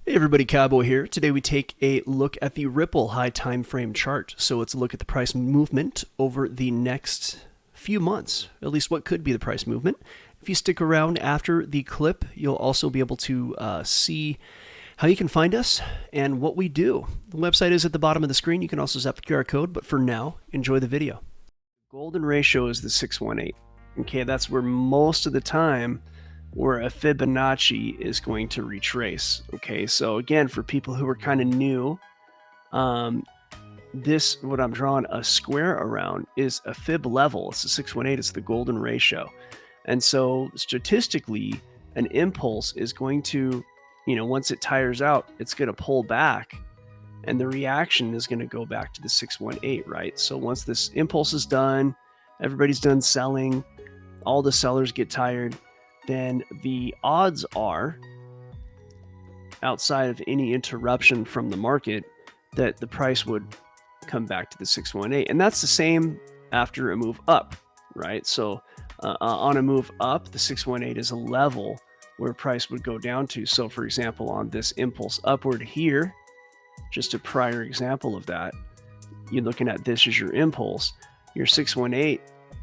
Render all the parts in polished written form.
Hey everybody, Cowboy here. Today we take a look at the Ripple high time frame chart. So let's look at the price movement over the next few months, at least what could be the price movement. If you stick around after the clip, you'll also be able to see how you can find us and what we do. The website is at the bottom of the screen. You can also zap the QR code, but for now, enjoy the video. Golden ratio is the 618. Okay, that's where most of the time where a Fibonacci is going to retrace. Okay, so again, for people who are kind of new, this, what I'm drawing a square around, is a fib level. It's the 618, it's the golden ratio. And so statistically, an impulse is going to, once it tires out, it's going to pull back, and the reaction is going to go back to the 618, right? So once this impulse is done, everybody's done selling, all the sellers get tired, then the odds are, outside of any interruption from the market, that the price would come back to the 618. And that's the same after a move up, right? So on a move up, the 618 is a level where price would go down to. So for example, on this impulse upward here, just a prior example of that, you're looking at this as your impulse. Your 618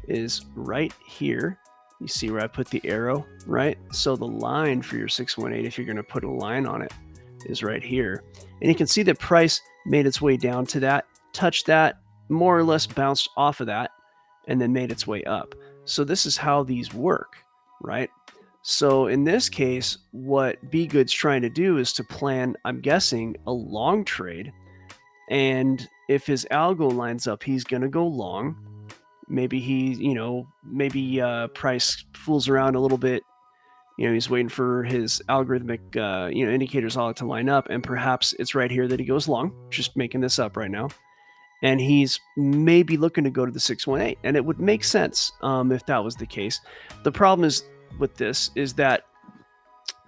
is right here. You see where I put the arrow, right? So the line for your 618, if you're going to put a line on it, is right here. And you can see that price made its way down to that, touched that, more or less bounced off of that, and then made its way up. So this is how these work, right? So in this case, what B Good's trying to do is to plan, I'm guessing, a long trade. And if his algo lines up, he's going to go long. Maybe he, maybe price fools around a little bit. He's waiting for his algorithmic, indicators all to line up, and perhaps it's right here that he goes long. Just making this up right now, and he's maybe looking to go to the 618, and it would make sense if that was the case. The problem is with this is that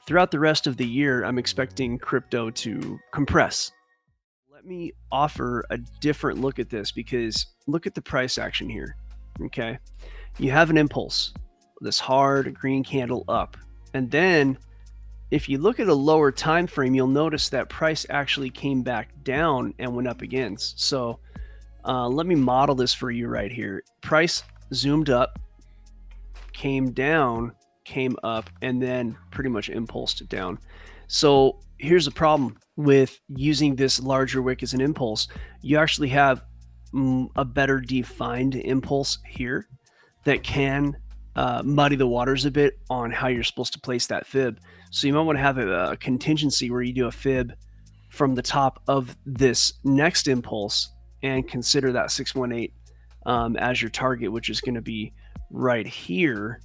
throughout the rest of the year, I'm expecting crypto to compress. Let me offer a different look at this, because look at the price action here. Okay, you have an impulse, this hard green candle up, and then if you look at a lower time frame, you'll notice that price actually came back down and went up again. So let me model this for you right here. Price zoomed up, came down, came up, and then pretty much impulsed it down. So here's the problem with using this larger wick as an impulse. You actually have a better defined impulse here that can muddy the waters a bit on how you're supposed to place that fib. So you might want to have a contingency where you do a fib from the top of this next impulse and consider that 618 as your target, which is going to be right here.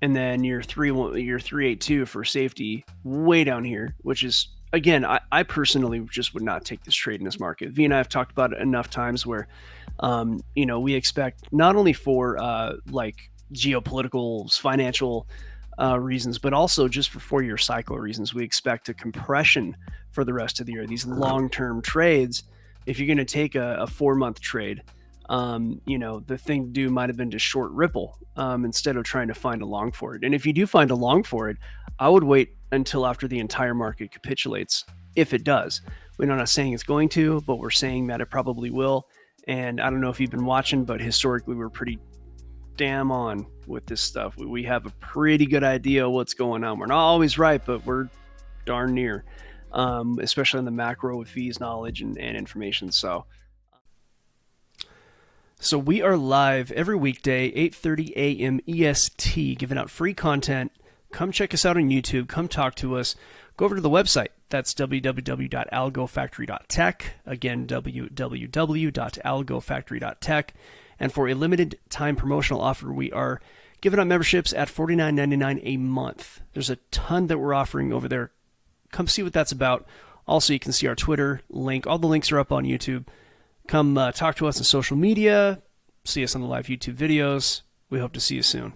And then your 382 for safety way down here, which is, again, I personally just would not take this trade in this market. V and I have talked about it enough times where, we expect not only for like geopolitical, financial reasons, but also just for 4-year cycle reasons. We expect a compression for the rest of the year. These long-term trades, if you're going to take a 4-month trade, the thing to do might have been to short Ripple instead of trying to find a long for it. And if you do find a long for it, I would wait until after the entire market capitulates, if it does. We're not saying it's going to, but we're saying that it probably will. And I don't know if you've been watching, but historically we're pretty damn on with this stuff. We have a pretty good idea what's going on. We're not always right, but we're darn near, especially on the macro with V's knowledge and information. So we are live every weekday, 8:30 AM EST, giving out free content. Come check us out on YouTube. Come talk to us. Go over to the website. That's www.algofactory.tech. Again, www.algofactory.tech. And for a limited time promotional offer, we are giving out memberships at $49.99 a month. There's a ton that we're offering over there. Come see what that's about. Also, you can see our Twitter link. All the links are up on YouTube. Come talk to us on social media. See us on the live YouTube videos. We hope to see you soon.